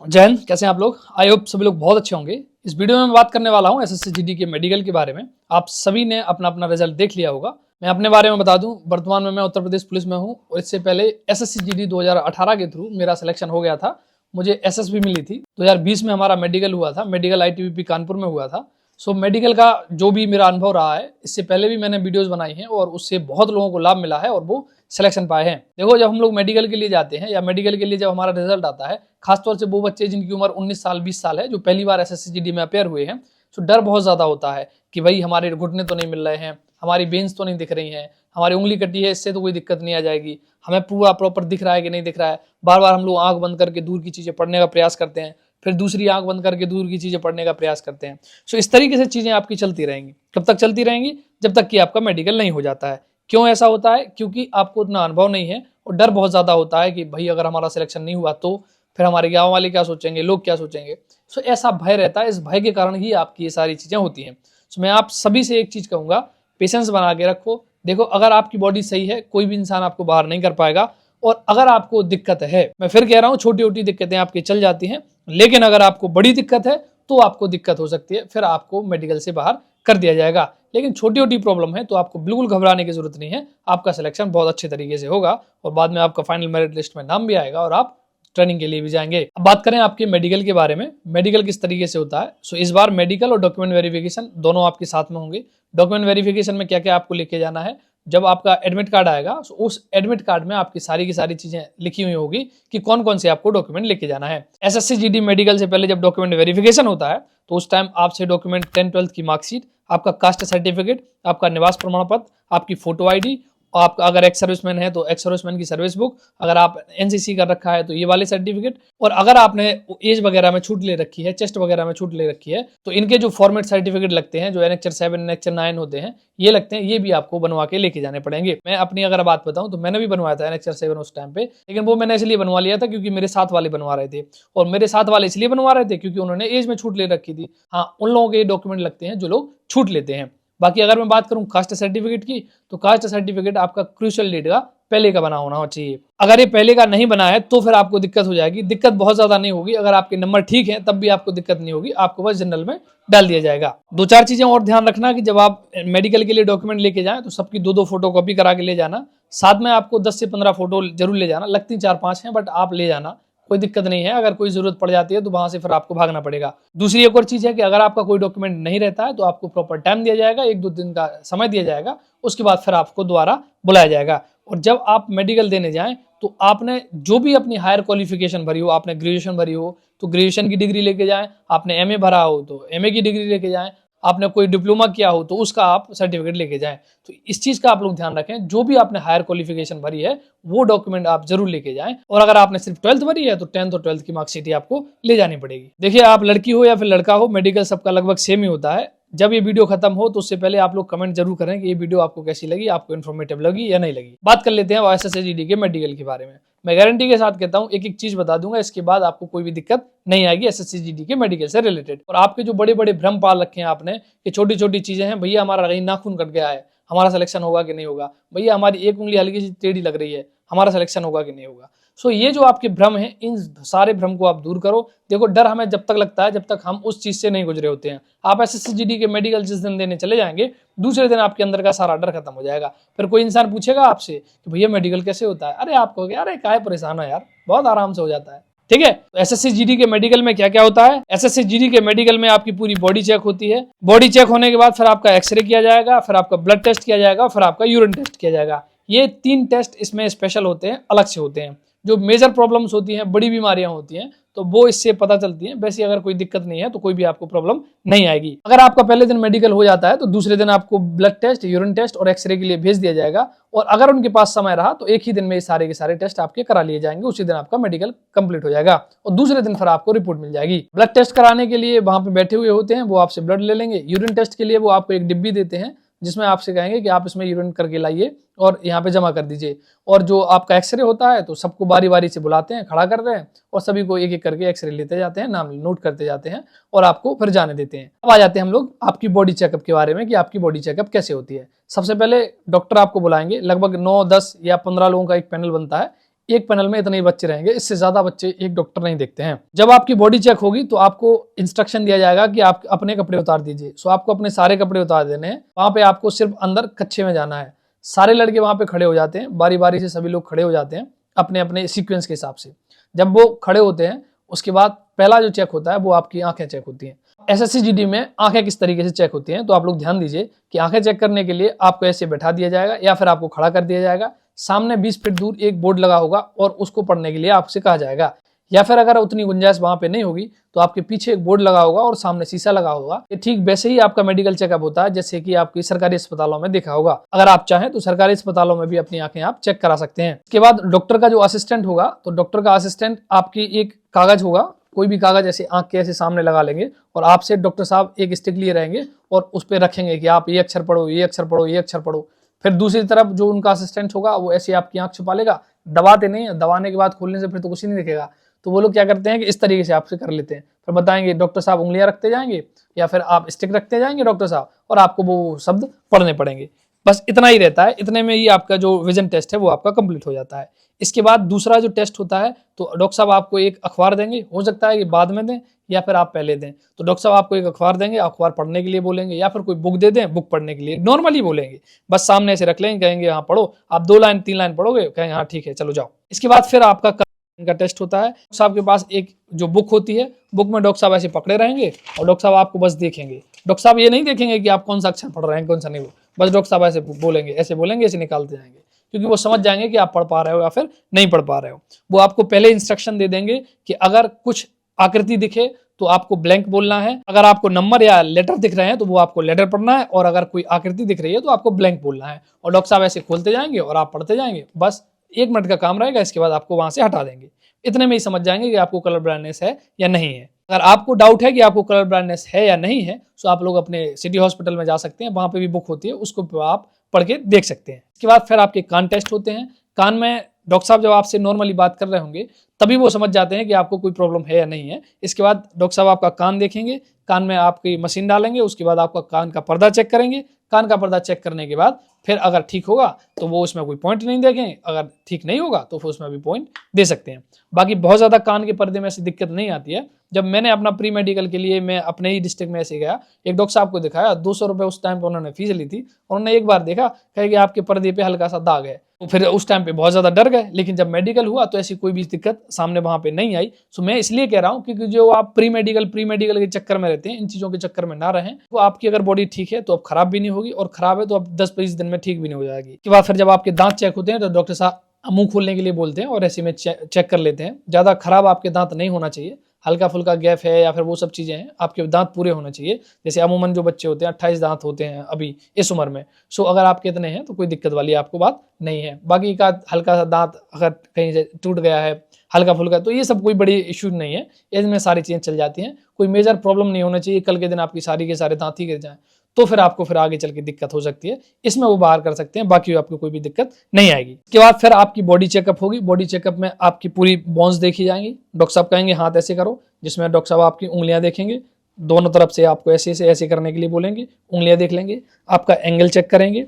जय हिंद। कैसे हैं आप लोग? आई होप सभी लोग बहुत अच्छे होंगे। इस वीडियो में मैं बात करने वाला हूं एसएससी जीडी के मेडिकल के बारे में। आप सभी ने अपना अपना रिजल्ट देख लिया होगा। मैं अपने बारे में बता दूं, वर्तमान में मैं उत्तर प्रदेश पुलिस में हूं और इससे पहले एसएससी जीडी 2018 के थ्रू मेरा सिलेक्शन हो गया था। मुझे एसएस भी मिली थी। 2020 में हमारा मेडिकल हुआ था, मेडिकल आईटीबीपी कानपुर में हुआ था। सो मेडिकल का जो भी मेरा अनुभव रहा है, इससे पहले भी मैंने वीडियोस बनाई हैं और उससे बहुत लोगों को लाभ मिला है और वो सिलेक्शन पाए हैं। देखो, जब हम लोग मेडिकल के लिए जाते हैं या मेडिकल के लिए जब हमारा रिजल्ट आता है, खासतौर से वो बच्चे जिनकी उम्र 19 साल 20 साल है, जो पहली बार एसएससी जीडी में अपेयर हुए हैं, तो डर बहुत ज़्यादा होता है कि भाई हमारे घुटने तो नहीं मिल रहे हैं, हमारी बेंस तो नहीं दिख रही हैं, हमारी उंगली कटी है, इससे तो कोई दिक्कत नहीं आ जाएगी, हमें पूरा प्रॉपर दिख रहा है कि नहीं दिख रहा है। बार बार हम लोग आंख बंद करके दूर की चीज़ें पढ़ने का प्रयास करते हैं, फिर दूसरी आंख बंद करके दूर की चीज़ें पढ़ने का प्रयास करते हैं। सो इस तरीके से चीज़ें आपकी चलती रहेंगी। कब तक चलती रहेंगी? जब तक कि आपका मेडिकल नहीं हो जाता है। क्यों ऐसा होता है? क्योंकि आपको उतना अनुभव नहीं है और डर बहुत ज़्यादा होता है कि भाई अगर हमारा सिलेक्शन नहीं हुआ तो फिर हमारे गाँव वाले क्या सोचेंगे, लोग क्या सोचेंगे। सो ऐसा भय रहता है। इस भय के कारण ही आपकी ये सारी चीज़ें होती हैं। सो मैं आप सभी से एक चीज़ कहूँगा, पेशेंस बना के रखो। देखो, अगर आपकी बॉडी सही है, कोई भी इंसान आपको बाहर नहीं कर पाएगा। और अगर आपको दिक्कत है, मैं फिर कह रहा हूँ, छोटी छोटी दिक्कतें आपकी चल जाती हैं, लेकिन अगर आपको बड़ी दिक्कत है तो आपको दिक्कत हो सकती है, फिर आपको मेडिकल से बाहर कर दिया जाएगा। लेकिन छोटी छोटी प्रॉब्लम है तो आपको बिल्कुल घबराने की जरूरत नहीं है। आपका सिलेक्शन बहुत अच्छे तरीके से होगा और बाद में आपका फाइनल मेरिट लिस्ट में नाम भी आएगा और आप ट्रेनिंग के लिए भी जाएंगे। अब बात करें आपके मेडिकल के बारे में, मेडिकल किस तरीके से होता है। सो इस बार मेडिकल और डॉक्यूमेंट वेरिफिकेशन दोनों आपके साथ में होंगे। डॉक्यूमेंट वेरिफिकेशन में क्या क्या आपको लेके जाना है, जब आपका एडमिट कार्ड आएगा तो उस एडमिट कार्ड में आपकी सारी की सारी चीजें लिखी हुई होगी कि कौन कौन से आपको डॉक्यूमेंट लेके जाना है। एसएससी जीडी मेडिकल से पहले जब डॉक्यूमेंट वेरिफिकेशन होता है तो उस टाइम आपसे डॉक्यूमेंट 10-12 की मार्कशीट, आपका कास्ट सर्टिफिकेट, आपका निवास प्रमाण पत्र, आपकी फोटो आईडी, आपका अगर एक्स सर्विसमैन है तो एक्स सर्विसमैन की सर्विस बुक, अगर आप एनसीसी कर रखा है तो ये वाले सर्टिफिकेट, और अगर आपने एज वगैरह में छूट ले रखी है, चेस्ट वगैरह में छूट ले रखी है, तो इनके जो फॉर्मेट सर्टिफिकेट लगते हैं, जो एनेक्चर 7 एनेक्चर 9 होते हैं, ये लगते हैं, ये भी आपको बनवा के लेके जाने पड़ेंगे। मैं अपनी अगर बात बताऊं तो मैंने भी बनवाया था एनेक्चर 7 उस टाइम पे, लेकिन वो मैंने इसलिए बनवा लिया था क्योंकि मेरे साथ वाले बनवा रहे थे, और मेरे साथ वाले इसलिए बनवा रहे थे क्योंकि उन्होंने एज में छूट ले रखी थी। हाँ, उन लोगों के डॉक्यूमेंट लगते हैं जो लोग छूट लेते हैं। बाकी अगर मैं बात करूं कास्ट सर्टिफिकेट की, तो कास्ट सर्टिफिकेट आपका क्रूशियल डेट का पहले का बना होना चाहिए। अगर ये पहले का नहीं बना है तो फिर आपको दिक्कत हो जाएगी। दिक्कत बहुत ज्यादा नहीं होगी, अगर आपके नंबर ठीक है तब भी आपको दिक्कत नहीं होगी, आपको बस जनरल में डाल दिया जाएगा। दो चार चीजें और ध्यान रखना कि जब आप मेडिकल के लिए डॉक्यूमेंट लेके जाएं तो सबकी 2-2 फोटो कॉपी करा के ले जाना। साथ में आपको 10 से 15 फोटो जरूर ले जाना, लगती 4-5 हैं बट आप ले जाना, कोई दिक्कत नहीं है। अगर कोई जरूरत पड़ जाती है तो वहां से फिर आपको भागना पड़ेगा। दूसरी एक और चीज है कि अगर आपका कोई डॉक्यूमेंट नहीं रहता है तो आपको प्रॉपर टाइम दिया जाएगा, 1-2 दिन का समय दिया जाएगा, उसके बाद फिर आपको दोबारा बुलाया जाएगा। और जब आप मेडिकल देने जाएं तो आपने जो भी अपनी हायर क्वालिफिकेशन भरी हो, आपने ग्रेजुएशन भरी हो तो ग्रेजुएशन की डिग्री लेके जाएं, आपने एमए भरा हो तो एमए की डिग्री लेके जाएं, आपने कोई डिप्लोमा किया हो तो उसका आप सर्टिफिकेट लेके जाएं। तो इस चीज का आप लोग ध्यान रखें, जो भी आपने हायर क्वालिफिकेशन भरी है वो डॉक्यूमेंट आप जरूर लेके जाएं। और अगर आपने सिर्फ 12th भरी है तो 10th और 12th की मार्कशीट ही आपको ले जानी पड़ेगी। देखिए, आप लड़की हो या फिर लड़का हो, मेडिकल सबका लगभग सेम ही होता है। जब ये वीडियो खत्म हो तो उससे पहले आप लोग कमेंट जरूर करें कि ये वीडियो आपको कैसी लगी, आपको इन्फॉर्मेटिव लगी या नहीं लगी। बात कर लेते हैं एसएससी जीडी के मेडिकल के बारे में। मैं गारंटी के साथ कहता हूँ, एक एक चीज बता दूंगा, इसके बाद आपको कोई भी दिक्कत नहीं आएगी एसएससी जीडी के मेडिकल से रिलेटेड। और आपके जो बड़े बड़े भ्रम पाल रखे हैं आपने कि छोटी छोटी चीजें हैं, भैया हमारा कहीं नाखून कट गया है, हमारा सिलेक्शन होगा कि नहीं होगा, भैया हमारी एक उंगली हल्की सी टेढ़ी लग रही है, हमारा सिलेक्शन होगा कि नहीं होगा। सो ये जो आपके भ्रम हैं, इन सारे भ्रम को आप दूर करो। देखो, डर हमें जब तक लगता है जब तक हम उस चीज से नहीं गुजरे होते हैं। आप एसएससी जीडी के मेडिकल जिस दिन देने चले जाएंगे, दूसरे दिन आपके अंदर का सारा डर खत्म हो जाएगा। फिर कोई इंसान पूछेगा आपसे कि भैया मेडिकल कैसे होता है, अरे आप कहोगे अरे काहे परेशान हो यार, बहुत आराम से हो जाता है। ठीक है, तो एसएससी जीडी के मेडिकल में क्या क्या होता है। एसएससी जीडी के मेडिकल में आपकी पूरी बॉडी चेक होती है। बॉडी चेक होने के बाद फिर आपका एक्सरे किया जाएगा, फिर आपका ब्लड टेस्ट किया जाएगा, फिर आपका यूरिन टेस्ट किया जाएगा। ये 3 टेस्ट इसमें स्पेशल होते हैं, अलग से होते हैं। जो मेजर प्रॉब्लम्स होती हैं, बड़ी बीमारियां होती हैं, तो वो इससे पता चलती हैं। वैसे अगर कोई दिक्कत नहीं है तो कोई भी आपको प्रॉब्लम नहीं आएगी। अगर आपका पहले दिन मेडिकल हो जाता है तो दूसरे दिन आपको ब्लड टेस्ट, यूरिन टेस्ट और एक्सरे के लिए भेज दिया जाएगा। और अगर उनके पास समय रहा तो एक ही दिन में ये सारे के सारे टेस्ट आपके करा लिए जाएंगे। उसी दिन आपका मेडिकल कंप्लीट हो जाएगा और दूसरे दिन फिर आपको रिपोर्ट मिल जाएगी। ब्लड टेस्ट कराने के लिए वहां पे बैठे हुए होते हैं, वो आपसे ब्लड ले लेंगे। यूरिन टेस्ट के लिए वो आपको एक डिब्बी देते हैं जिसमें आपसे कहेंगे कि आप इसमें यूरिन करके लाइए और यहाँ पे जमा कर दीजिए। और जो आपका एक्सरे होता है तो सबको बारी बारी से बुलाते हैं, खड़ा करते हैं और सभी को एक एक करके एक्सरे लेते जाते हैं, नाम नोट करते जाते हैं और आपको फिर जाने देते हैं। अब आ जाते हैं हम लोग आपकी बॉडी चेकअप के बारे में कि आपकी बॉडी चेकअप कैसे होती है। सबसे पहले डॉक्टर आपको बुलाएंगे, लगभग 9, 10 या 15 लोगों का एक पैनल बनता है। एक पैनल में इतने ही बच्चे रहेंगे, इससे ज्यादा बच्चे एक डॉक्टर नहीं देखते हैं। जब आपकी बॉडी चेक होगी तो आपको इंस्ट्रक्शन दिया जाएगा कि आप अपने कपड़े उतार दीजिए। सो आपको अपने सारे कपड़े उतार देने हैं। वहां पे आपको सिर्फ अंदर कच्छे में जाना है। सारे लड़के वहां पे खड़े हो जाते हैं, बारी बारी से सभी लोग खड़े हो जाते हैं अपने अपने सीक्वेंस के हिसाब से। जब वो खड़े होते हैं उसके बाद पहला जो चेक होता है वो आपकी आंखें चेक होती हैं। SSCGD में आंखें किस तरीके से चेक होती हैं तो आप लोग ध्यान दीजिए कि आंखें चेक करने के लिए आपको ऐसे बैठा दिया जाएगा या फिर आपको खड़ा कर दिया जाएगा। सामने 20 फीट दूर एक बोर्ड लगा होगा और उसको पढ़ने के लिए आपसे कहा जाएगा, या फिर अगर उतनी गुंजाइश वहां पे नहीं होगी तो आपके पीछे एक बोर्ड लगा होगा और सामने शीशा लगा होगा। ये ठीक वैसे ही आपका मेडिकल चेकअप होता है जैसे कि आपकी सरकारी अस्पतालों में देखा होगा। अगर आप चाहें तो सरकारी अस्पतालों में भी अपनी आंखें आप चेक करा सकते हैं। इसके बाद डॉक्टर का जो असिस्टेंट होगा तो डॉक्टर का असिस्टेंट आपकी एक कागज होगा, कोई भी कागज ऐसे आंख के ऐसे सामने लगा लेंगे और आपसे डॉक्टर साहब एक स्टिक लिए रहेंगे और उस पर रखेंगे कि आप ये अक्षर पढ़ो, ये अक्षर पढ़ो, ये अक्षर पढ़ो। फिर दूसरी तरफ जो उनका असिस्टेंट होगा वो ऐसे आपकी आंख छुपा लेगा, दबाते नहीं है, दबाने के बाद खोलने से फिर तो कुछ ही नहीं दिखेगा। तो वो लोग क्या करते हैं कि इस तरीके से आपसे कर लेते हैं, फिर बताएंगे डॉक्टर साहब उंगलियां रखते जाएंगे या फिर आप स्टिक रखते जाएंगे डॉक्टर साहब, और आपको वो शब्द पढ़ने पड़ेंगे। बस इतना ही रहता है। इतने में ही आपका जो विजन टेस्ट है वो आपका कंप्लीट हो जाता है। इसके बाद दूसरा जो टेस्ट होता है तो डॉक्टर साहब आपको एक अखबार देंगे, हो सकता है कि बाद में दें या फिर आप पहले दें। तो डॉक्टर साहब आपको एक अखबार देंगे, अखबार पढ़ने के लिए बोलेंगे, या फिर कोई बुक दे दें, बुक पढ़ने के लिए नॉर्मली बोलेंगे। बस सामने से रख लेंगे, कहेंगे हाँ पढ़ो, आप 2 लाइन 3 लाइन पढ़ोगे, कहेंगे हाँ ठीक है चलो जाओ। इसके बाद फिर आपका का टेस्ट होता है। डॉक्टर साहब के पास एक जो बुक होती है, बुक में डॉक्टर साहब ऐसे पकड़े रहेंगे और डॉक्टर साहब आपको बस देखेंगे। डॉक्टर साहब ये नहीं देखेंगे कि आप कौन सा अक्षर पढ़ रहे हैं कौन सा नहीं, बस डॉक्टर साहब ऐसे बोलेंगे, ऐसे बोलेंगे, ऐसे निकालते जाएंगे, क्योंकि वो समझ जाएंगे कि आप पढ़ पा रहे हो या फिर नहीं पढ़ पा रहे हो। वो आपको पहले इंस्ट्रक्शन दे देंगे कि अगर कुछ आकृति दिखे तो आपको ब्लैंक बोलना है, अगर आपको नंबर या लेटर दिख रहे हैं तो वो आपको लेटर पढ़ना है, और अगर कोई आकृति दिख रही है तो आपको ब्लैंक बोलना है। और डॉक्टर साहब ऐसे खोलते जाएंगे और आप पढ़ते जाएंगे। बस 1 मिनट का काम रहेगा, इसके बाद आपको वहां से हटा देंगे। इतने में ही समझ जाएंगे कि आपको कलर ब्लाइंडनेस है या नहीं है। अगर आपको डाउट है कि आपको कलर ब्लाइंडनेस है या नहीं है तो आप लोग अपने सिटी हॉस्पिटल में जा सकते हैं, वहां पे भी बुक होती है, उसको आप पढ़ के देख सकते हैं। इसके बाद फिर आपके कान टेस्ट होते हैं। कान में डॉक्टर साहब जब आपसे नॉर्मली बात कर रहे होंगे तभी वो समझ जाते हैं कि आपको कोई प्रॉब्लम है या नहीं है। इसके बाद डॉक्टर साहब आपका कान देखेंगे, कान में आपकी मशीन डालेंगे, उसके बाद आपका कान का पर्दा चेक करेंगे। कान का पर्दा चेक करने के बाद फिर अगर ठीक होगा तो वो उसमें कोई पॉइंट नहीं देंगे, अगर ठीक नहीं होगा तो फिर उसमें भी पॉइंट दे सकते हैं। बाकी बहुत ज़्यादा कान के पर्दे में ऐसी दिक्कत नहीं आती है। जब मैंने अपना प्री मेडिकल के लिए मैं अपने ही डिस्ट्रिक्ट में ऐसे गया, एक डॉक्टर साहब को दिखाया, 200 रुपये उस टाइम पर उन्होंने फीस ली थी। उन्होंने एक बार देखा, कहे कि आपके पर्दे पे हल्का सा दाग है। तो फिर उस टाइम पे बहुत ज़्यादा डर गए, लेकिन जब मेडिकल हुआ तो ऐसी कोई भी दिक्कत सामने वहाँ पे नहीं आई। सो मैं इसलिए कह रहा हूँ क्योंकि जो आप प्री मेडिकल के चक्कर में रहते हैं, इन चीज़ों के चक्कर में ना रहें। तो आपकी अगर बॉडी ठीक है तो अब खराब भी नहीं होगी, और खराब है तो अब 10-20 दिन में ठीक भी नहीं हो जाएगी। इसके बाद फिर जब आपके दांत चेक होते हैं तो डॉक्टर साहब मुंह खोलने के लिए बोलते हैं और ऐसे में चेक कर लेते हैं। ज़्यादा खराब आपके दांत नहीं होना चाहिए, हल्का फुल्का गैप है या फिर वो सब चीज़ें हैं, आपके दांत पूरे होने चाहिए। जैसे अमूमन जो बच्चे होते हैं 28 दांत होते हैं अभी इस उम्र में। सो अगर आपके इतने हैं तो कोई दिक्कत वाली आपको बात नहीं है। बाकी का हल्का सा दांत अगर कहीं से टूट गया है हल्का फुल्का, तो ये सब कोई बड़ी इशू नहीं है, इसमें सारी चीज़ें चल जाती हैं। कोई मेजर प्रॉब्लम नहीं होना चाहिए, कल के दिन आपकी सारी के सारे दांत ही गिर जाएँ तो फिर आपको फिर आगे चल के दिक्कत हो सकती है। इसमें वो बाहर कर सकते हैं, बाकी आपको कोई भी दिक्कत नहीं आएगी। इसके बाद फिर आपकी बॉडी चेकअप होगी। बॉडी चेकअप में आपकी पूरी बोन्स देखी जाएंगी। डॉक्टर साहब कहेंगे हाथ ऐसे करो, जिसमें डॉक्टर साहब आपकी उंगलियां देखेंगे, दोनों तरफ से आपको ऐसे से ऐसे करने के लिए बोलेंगे, उंगलियां देख लेंगे, आपका एंगल चेक करेंगे।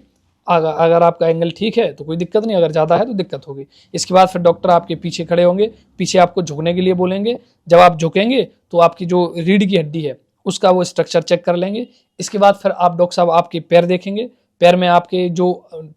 अगर आपका एंगल ठीक है तो कोई दिक्कत नहीं, अगर ज़्यादा है तो दिक्कत होगी। इसके बाद फिर डॉक्टर आपके पीछे खड़े होंगे, पीछे आपको झुकने के लिए बोलेंगे। जब आप झुकेंगे तो आपकी जो रीढ़ की हड्डी है उसका वो स्ट्रक्चर चेक कर लेंगे। इसके बाद फिर आप डॉक्टर साहब आपके पैर देखेंगे, पैर में आपके जो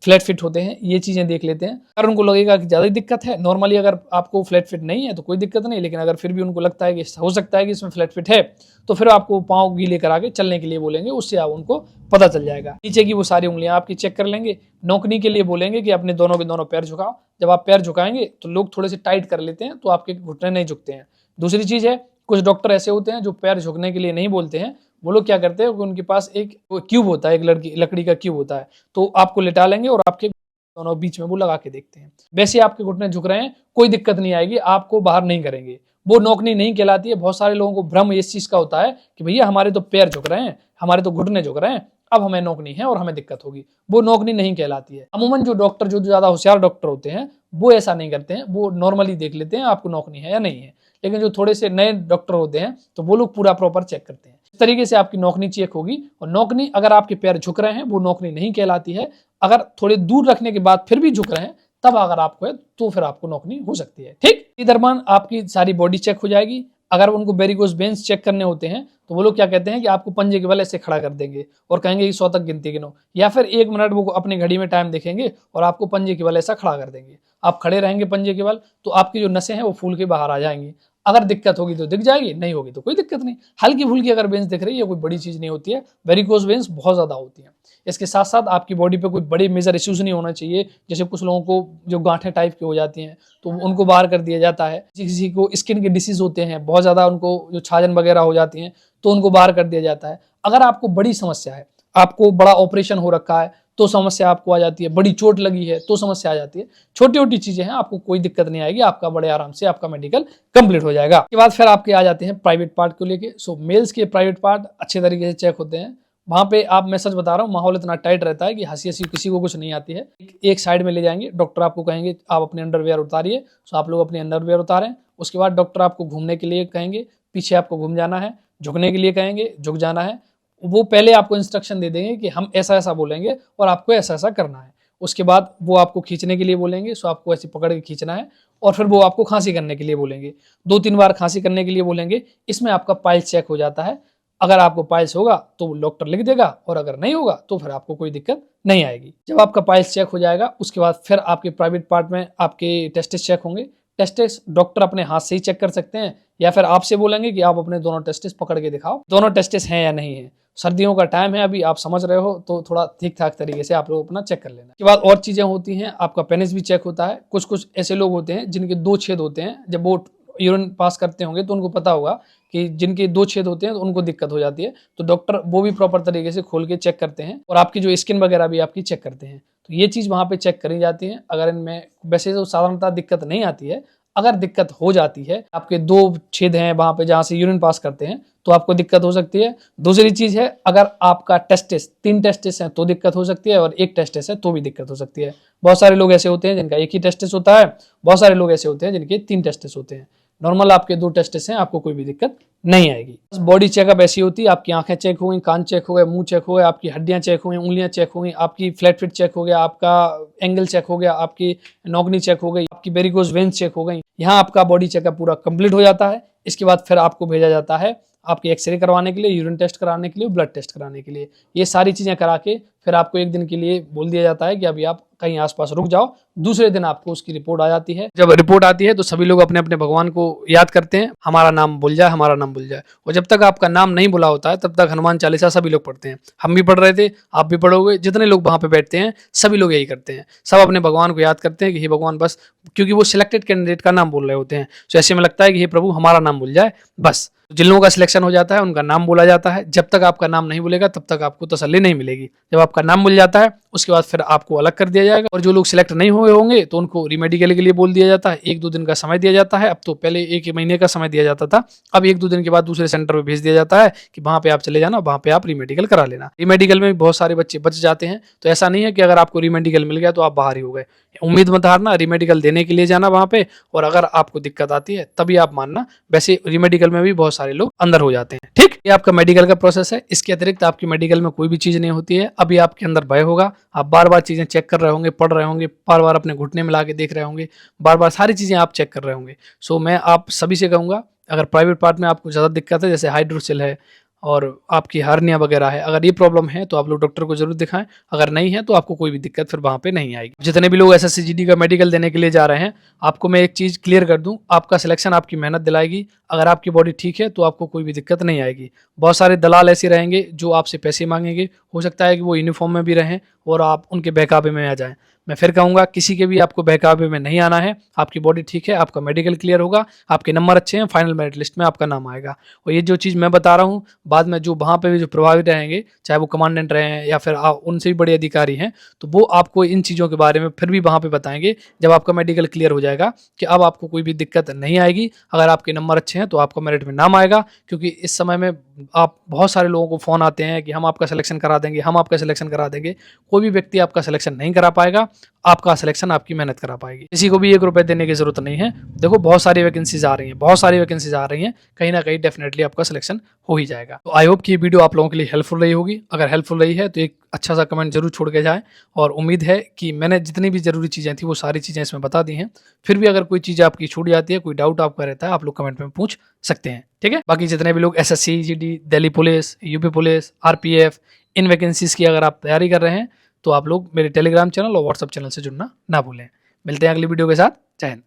फ्लैट फिट होते हैं ये चीज़ें देख लेते हैं। अगर उनको लगेगा कि ज़्यादा दिक्कत है, नॉर्मली अगर आपको फ्लैट फिट नहीं है तो कोई दिक्कत नहीं, लेकिन अगर फिर भी उनको लगता है कि हो सकता है कि इसमें फ्लैट फिट है तो फिर आपको पाँव गीले करा के चलने के लिए बोलेंगे, उससे आप उनको पता चल जाएगा। नीचे की वो सारी उंगलियां आपकी चेक कर लेंगे। नौकनी के लिए बोलेंगे कि अपने दोनों के दोनों पैर झुकाओ। जब आप पैर झुकाएंगे तो लोग थोड़े से टाइट कर लेते हैं तो आपके घुटने नहीं झुकते हैं। दूसरी चीज़ है, कुछ डॉक्टर ऐसे होते हैं जो पैर झुकने के लिए नहीं बोलते हैं। वो लोग क्या करते हैं कि उनके पास एक क्यूब होता है, एक लकड़ी का क्यूब होता है, तो आपको लिटा लेंगे और आपके दोनों बीच में वो लगा के देखते हैं। वैसे आपके घुटने झुक रहे हैं, कोई दिक्कत नहीं आएगी, आपको बाहर नहीं करेंगे। वो नौकनी नहीं कहलाती है। बहुत सारे लोगों को भ्रम इस चीज़ का होता है कि भैया हमारे तो पैर झुक रहे हैं, हमारे तो घुटने झुक रहे हैं, अब हमें नौकनी है और हमें दिक्कत होगी। वो नौकनी नहीं कहलाती है। अमूमन जो डॉक्टर जो ज़्यादा होशियार डॉक्टर होते हैं वो ऐसा नहीं करते हैं, वो नॉर्मली देख लेते हैं आपको नौकनी है या नहीं है। लेकिन जो थोड़े से नए डॉक्टर होते हैं तो वो लोग पूरा प्रॉपर चेक करते हैं। इस तरीके से आपकी नौकनी चेक होगी। और नौकनी अगर आपके पैर झुक रहे हैं वो नौकनी नहीं कहलाती है। अगर थोड़े दूर रखने के बाद फिर भी झुक रहे हैं तब अगर आपको है तो फिर आपको नौकरी हो सकती है। ठीक, इस दरम्यान आपकी सारी बॉडी चेक हो जाएगी। अगर उनको वेरिकोज वेन्स चेक करने होते हैं तो वो लोग क्या कहते हैं कि आपको पंजे के बल ऐसे खड़ा कर देंगे और कहेंगे कि 100 तक गिनती गिनो, या फिर 1 मिनट वो अपनी घड़ी में टाइम देखेंगे और आपको पंजे के बल ऐसा खड़ा कर देंगे। आप खड़े रहेंगे पंजे के बल तो आपकी जो नसें हैं वो फूल के बाहर आ जाएंगी। अगर दिक्कत होगी तो दिख जाएगी, नहीं होगी तो कोई दिक्कत नहीं। हल्की फुल्की अगर वेन्स दिख रही है कोई बड़ी चीज नहीं होती है, वेरिकोज वेन्स बहुत ज्यादा होती है। इसके साथ साथ आपकी बॉडी पे कोई बड़े मेजर इश्यूज नहीं होना चाहिए, जैसे कुछ लोगों को जो गांठें टाइप की हो जाती हैं तो उनको बाहर कर दिया जाता है, किसी को स्किन के डिसीज होते हैं, बहुत ज्यादा उनको जो छाजन वगैरह हो जाती हैं तो उनको बाहर कर दिया जाता है। अगर आपको बड़ी समस्या है, आपको बड़ा ऑपरेशन हो रखा है तो समस्या आपको आ जाती है, बड़ी चोट लगी है तो समस्या आ जाती है। छोटी छोटी चीजें हैं, आपको कोई दिक्कत नहीं आएगी, आपका बड़े आराम से आपका मेडिकल कंप्लीट हो जाएगा। उसके बाद फिर आपके आ जाते हैं प्राइवेट पार्ट को लेके। सो मेल्स के प्राइवेट पार्ट अच्छे तरीके से चेक होते हैं। वहां पे आप, मैं सच बता रहा हूँ, माहौल इतना टाइट रहता है कि हंसी हंसी किसी को कुछ नहीं आती है। एक साइड में ले जाएंगे, डॉक्टर आपको कहेंगे आप अपने अंडरवेयर उतारिए, सो आप लोग अपने अंडरवेयर उतारें। उसके बाद डॉक्टर आपको घूमने के लिए कहेंगे, पीछे आपको घूम जाना है, झुकने के लिए कहेंगे, झुक जाना है। वो पहले आपको इंस्ट्रक्शन दे देंगे कि हम ऐसा ऐसा बोलेंगे और आपको ऐसा ऐसा करना है। उसके बाद वो आपको खींचने के लिए बोलेंगे, सो आपको ऐसे पकड़ के खींचना है, और फिर वो आपको खांसी करने के लिए बोलेंगे, 2-3 बार खांसी करने के लिए बोलेंगे। इसमें आपका पाइल्स चेक हो जाता है। अगर आपको पाइल्स होगा तो डॉक्टर लिख देगा, और अगर नहीं होगा तो फिर आपको कोई दिक्कत नहीं आएगी। जब आपका पाइल्स चेक हो जाएगा उसके बाद फिर आपके प्राइवेट पार्ट में आपके टेस्टिस चेक होंगे। टेस्टिस डॉक्टर अपने हाथ से ही चेक कर सकते हैं, या फिर आपसे बोलेंगे कि आप अपने दोनों टेस्टिस पकड़ के दिखाओ, दोनों टेस्टिस हैं या नहीं है। सर्दियों का टाइम है अभी, आप समझ रहे हो, तो थोड़ा ठीक ठाक तरीके से आप लोग अपना चेक कर लेना। उसके बाद और चीजें होती हैं, आपका पेनिस भी चेक होता है। कुछ कुछ ऐसे लोग होते हैं जिनके 2 छेद होते हैं, जब वो यूरिन पास करते होंगे तो उनको पता होगा कि जिनके 2 छेद होते हैं तो उनको दिक्कत हो जाती है, तो डॉक्टर वो भी प्रॉपर तरीके से खोल के चेक करते हैं, और आपकी जो स्किन वगैरह भी आपकी चेक करते हैं। तो ये चीज वहां पे चेक करी जाती है। अगर इनमें वैसे तो साधारणतः दिक्कत नहीं आती है, अगर दिक्कत हो जाती है, आपके 2 छेद हैं वहां पे जहां से यूरिन पास करते हैं, तो आपको दिक्कत हो सकती है। दूसरी चीज है, अगर आपका टेस्टिस 3 टेस्टिस हैं तो दिक्कत हो सकती है, और 1 टेस्टिस है तो भी दिक्कत हो सकती है। बहुत सारे लोग ऐसे होते हैं जिनका 1 ही टेस्टिस होता है, बहुत सारे लोग ऐसे होते हैं जिनके 3 टेस्टिस होते हैं। नॉर्मल आपके 2 टेस्टिस हैं, आपको कोई भी दिक्कत नहीं आएगी। बॉडी चेकअप ऐसी होती है, आपकी आंखें चेक हो गई, कान चेक हो गए, मुंह चेक हो गया, आपकी हड्डियां चेक हो गई, उंगलियां चेक हो गई, आपकी फ्लैट फिट चेक हो गया, आपका एंगल चेक हो गया, आपकी नौकनी चेक हो गई, आपकी वेरिकोज वेन्स चेक हो गई। यहाँ आपका बॉडी चेकअप पूरा कंप्लीट हो जाता है। इसके बाद फिर आपको भेजा जाता है आपके एक्सरे करवाने के लिए, यूरिन टेस्ट कराने के लिए, ब्लड टेस्ट कराने के लिए। ये सारी चीजें करा के फिर आपको 1 दिन के लिए बोल दिया जाता है कि अभी आप कहीं आसपास रुक जाओ। दूसरे दिन आपको उसकी रिपोर्ट आ जाती है। जब रिपोर्ट आती है तो सभी लोग अपने अपने भगवान को याद करते हैं, हमारा नाम भूल जाए, हमारा नाम भूल जाए। और जब तक आपका नाम नहीं बुला होता है तब तक हनुमान चालीसा सभी लोग पढ़ते हैं। हम भी पढ़ रहे थे, आप भी पढ़ोगे, जितने लोग वहां पे बैठते हैं सभी लोग यही करते हैं। सब अपने भगवान को याद करते हैं कि हे भगवान बस, क्योंकि वो सिलेक्टेड कैंडिडेट का नाम बोल रहे होते हैं, तो ऐसे में लगता है कि हे प्रभु हमारा नाम भूल जाए बस। जिन लोगों का सिलेक्शन हो जाता है उनका नाम बोला जाता है। जब तक आपका नाम नहीं बोलेगा तब तक आपको तसल्ली नहीं मिलेगी। जब आपका नाम मिल जाता है उसके बाद फिर आपको अलग कर दिया जाएगा, और जो लोग सिलेक्ट नहीं हुए होंगे तो उनको रीमेडिकल के लिए बोल दिया जाता है। 1-2 दिन का समय दिया जाता है। अब तो पहले 1 महीने का समय दिया जाता था, अब 1-2 दिन के बाद दूसरे सेंटर पे भेज दिया जाता है कि वहां पे आप चले जाना, वहां पे आप रीमेडिकल करा लेना। रीमेडिकल में भी बहुत सारे बच्चे बच जाते हैं, तो ऐसा नहीं है कि अगर आपको रीमेडिकल मिल गया तो आप बाहर ही हो गए। उम्मीद मत हारना, रीमेडिकल देने के लिए जाना वहां पे, और अगर आपको दिक्कत आती है तभी आप मानना। वैसे रीमेडिकल में भी बहुत सारे लोग अंदर हो जाते हैं। ठीक, ये आपका मेडिकल का प्रोसेस है। इसके अतिरिक्त आपकी मेडिकल में कोई भी चीज नहीं होती है। अभी आपके अंदर भय होगा, आप बार बार चीजें चेक कर रहे होंगे, पढ़ रहे होंगे, बार बार अपने घुटने में ला के देख रहे होंगे, बार बार सारी चीजें आप चेक कर रहे होंगे। सो मैं आप सभी से कहूंगा, अगर प्राइवेट पार्ट में आपको ज्यादा दिक्कत है, जैसे हाइड्रोसिल है और आपकी हार्निया वगैरह है, अगर ये प्रॉब्लम है तो आप लोग डॉक्टर को जरूर दिखाएं। अगर नहीं है तो आपको कोई भी दिक्कत फिर वहां पे नहीं आएगी। जितने भी लोग SSCGD का मेडिकल देने के लिए जा रहे हैं, आपको मैं एक चीज क्लियर कर दूं, आपका सिलेक्शन आपकी मेहनत दिलाएगी। अगर आपकी बॉडी ठीक है तो आपको कोई भी दिक्कत नहीं आएगी। बहुत सारे दलाल ऐसे रहेंगे जो आपसे पैसे मांगेंगे, हो सकता है कि वो यूनिफॉर्म में भी रहें और आप उनके बहकावे में आ जाएं। मैं फिर कहूंगा, किसी के भी आपको बहकावे में नहीं आना है। आपकी बॉडी ठीक है, आपका मेडिकल क्लियर होगा, आपके नंबर अच्छे हैं, फाइनल मेरिट लिस्ट में आपका नाम आएगा। और ये जो चीज़ मैं बता रहा हूँ, बाद में जो वहाँ पे भी जो प्रभावित रहेंगे, चाहे वो कमांडेंट रहे हैं या फिर उनसे भी बड़े अधिकारी हैं, तो वो आपको इन चीज़ों के बारे में फिर भी वहाँ पे बताएंगे जब आपका मेडिकल क्लियर हो जाएगा कि अब आपको कोई भी दिक्कत नहीं आएगी। अगर आपके नंबर अच्छे हैं हैं तो आपका मेरिट में नाम आएगा, क्योंकि इस समय में आप बहुत सारे लोगों को फ़ोन आते हैं कि हम आपका सिलेक्शन करा देंगे, हम आपका सिलेक्शन करा देंगे। कोई भी व्यक्ति आपका सिलेक्शन नहीं करा पाएगा, आपका सिलेक्शन आपकी मेहनत करा पाएगी। किसी को भी 1 रुपये देने की ज़रूरत नहीं है। देखो बहुत सारी वैकेंसीज आ रही हैं, बहुत सारी वैकेंसीज आ रही हैं, कहीं ना कहीं डेफिनेटली आपका सिलेक्शन हो ही जाएगा। तो आई होप कि ये वीडियो आप लोगों के लिए हेल्पफुल रही होगी। अगर हेल्पफुल रही है तो एक अच्छा सा कमेंट जरूर छोड़ के जाए, और उम्मीद है कि मैंने जितनी भी ज़रूरी चीज़ें थी वो सारी चीज़ें इसमें बता दी हैं। फिर भी अगर कोई चीज़ आपकी छूट जाती है, कोई डाउट आपका रहता है, आप लोग कमेंट में पूछ सकते हैं, ठीक है। बाकी जितने भी लोग SSC, GD, Delhi police, UP police, RPF, इन वैकेंसीज की अगर आप तैयारी कर रहे हैं तो आप लोग मेरे टेलीग्राम चैनल और व्हाट्सअप चैनल से जुड़ना ना भूलें। मिलते हैं अगली वीडियो के साथ। जय हिंद।